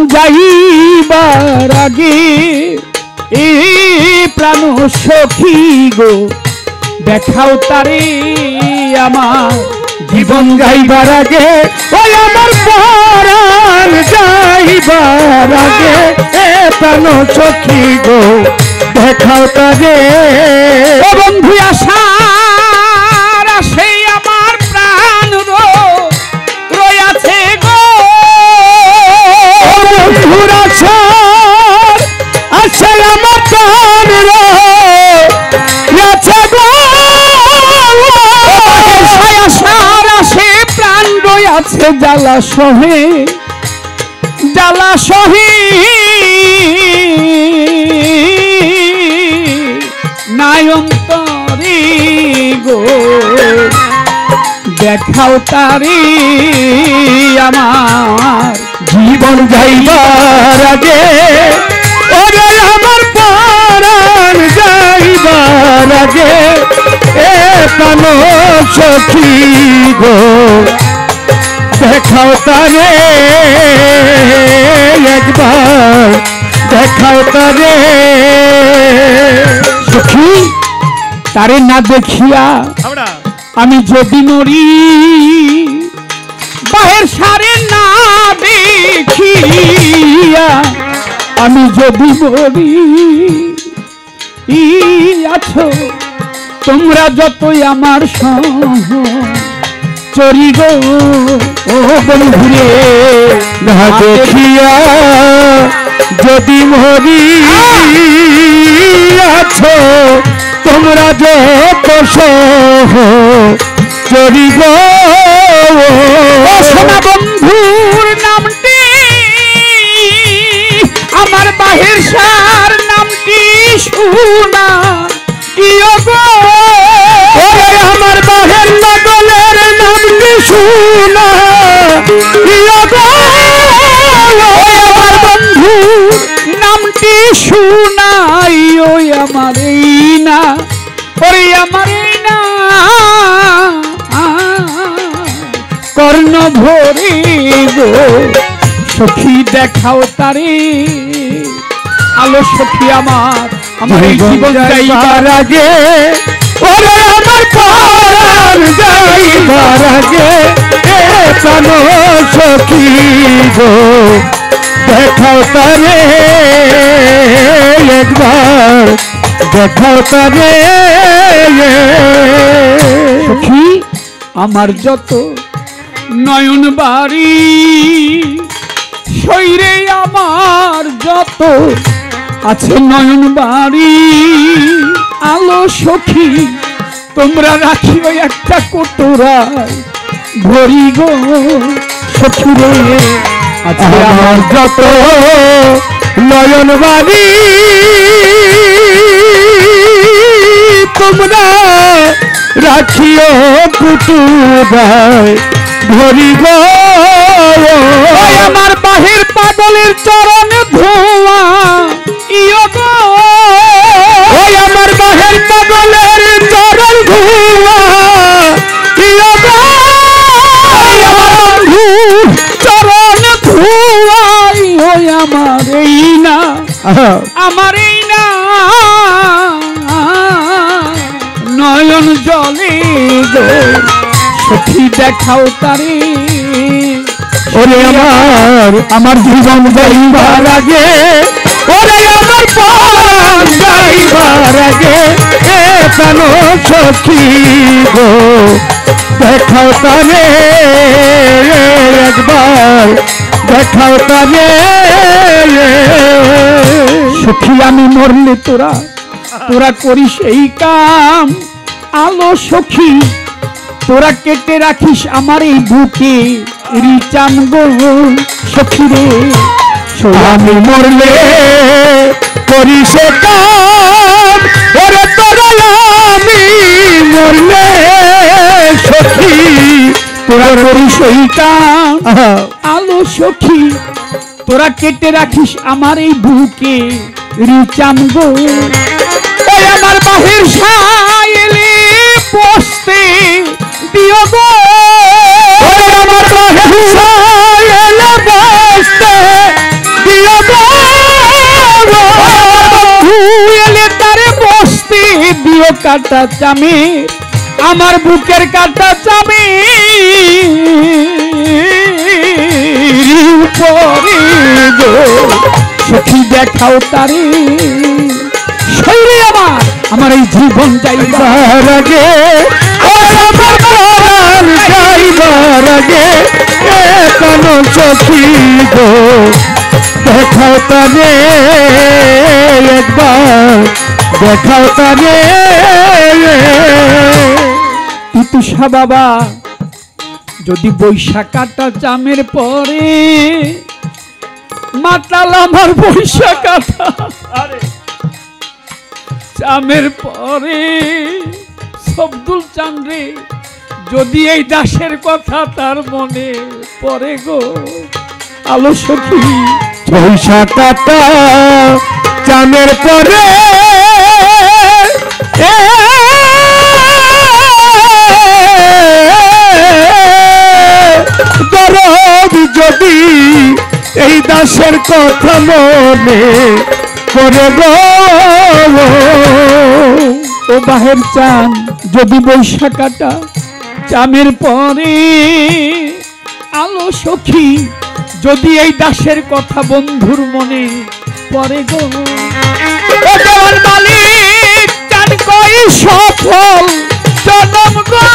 যাইবার আগে এই প্রাণ সখী গো দেখাও তারে আমার জীবন যাইবার আগে ওই আমার পরাণ যাইবার আগে এ প্রাণ সখী গো দেখাও তারে। ও বন্ধু আশার আসে আমার প্রাণ রয়াছে গো বন্ধুর আশার আসে আমার প্রাণ রয়াছে গো আশার আসে প্রাণ রয়াছে জ্বালা সহে নায়ন্তরে গো দেখাও তারে আমার জীবন যাইবার আগে ওরে আমার পরাণ যাইবার আগে এ প্রাণ সখী গো দেখাও তারে একবার দেখাও তারে। সখী তারে না দেখিয়া আমি যদি মরি বাহের সারে না দেখিয়া আমি যদি মরি আছো তোমরা যতই আমার চরি গো ও বন্ধুরে না দেখিয়া যদি মরি আছো তোমরা যত চরি গো সোনা বন্ধুর নামটি আমার বাহির সার নামটি সোনা ইয়ো গো আমার বাহের নগলের নামটি সোনা ইয়ো গো আমার বন্ধুর নামটি সোনাই ওই আমার এই না ওই আমার এই না কর্ণ ভরে গো সখী দেখাও তারে আলো সখী আমার এই জীবন যাইবার আগে ওরে আমার পরাণ যাইবার আগে এ প্রাণ সখী গো দেখাও তারে একবার দেখাও তারে। সখী আমার যত নয়ন বাড়ি শৈরে আমার যত আছে নয়ন বাড়ি আলো সখী তোমরা রাখিও একটা কোটরায় ভরি গো সখী রে আছে আমার যত নয়ন বাড়ি তোমরা রাখিও কুটুরায় ভরি গো আমার বাহির পাগলের চরণ ধোয়া ইয়ো গো আমার বাহির পাগলের চরণ ধোয়া ইয়ো গো চরণ ধোয়াই ওই আমার এই না আমার এই না নয়ন জলে গো সখী দেখাও তারে ওরে আমার জীবন যাইবার আগে ওরে আমার পরাণ যাইবার আগে এ প্রাণ সখী গো দেখাও তারে একবার দেখাও তারে। সখী আমি মরলে তোরা করিস এই কাম আলো সখী তোরা কেটে রাখিস আমার এই বুকে রিচাম গো সখী রে আমি মরলে করিস কাম ওরে তোরা আমি মরলে সখী তোরা করিস এই কাম আলো সখী তোরা কেটে রাখিস আমার এই বুকে রিচাম গো আমার বাহির সাইলে বসতে দিও গো আমার বাহির সাইলে বসতে কাটা চামি আমার বুকের কাটা চামি উপরে গো সখী দেখাও তারে শরীরে আমার এই জীবন যাইবার আগে যাইবার আগে কেন সখী গো দেখাও তারে একবার দেখাও তারে তুষা বাবা যদি বৈশাখ কাটা চামের পরে মাতাল আমার বৈশাখ কাটা চামের পরে শব্দুল চান্দ্রে যদি এই দাসের কথা তার মনে পড়ে গো আলো সখী বৈশাখ কাটা চামের পরে যদি এই দাসের কথা মনে করে গো ও বাহের চান যদি বৈশাখ কাটা চামের পরে আলো সখী যদি এই দাসের কথা বন্ধুর মনে পড়ে গো ও দেওয়ার মালিক চান কই সফল জনম গো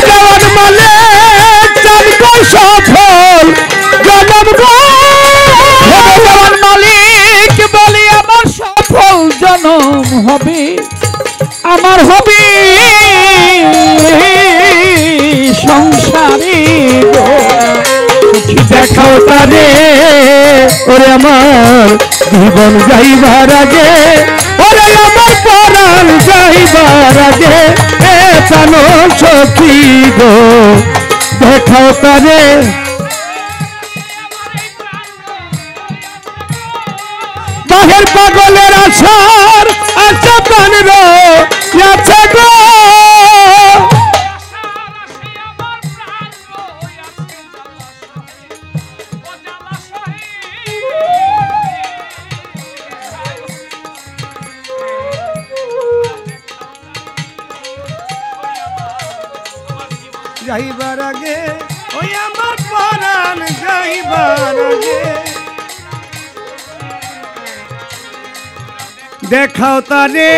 দেওয়ার মালিক চান কই সফল জনম গো দেওয়ার মালিক বলি আমার সফল জনম হবে আমার হবে সংসারে গো দেখাও তারে ওরে আমার জীবন যাইবার আগে ওরে আমার পরাণ যাইবার আগে প্রাণ সখী গো দেখাও তারে বাহের পাগলের আশার আশা প্রাণ আছে গো যাইবার আগে ওই আমার পরাণ যাইবার আগে দেখাও তারে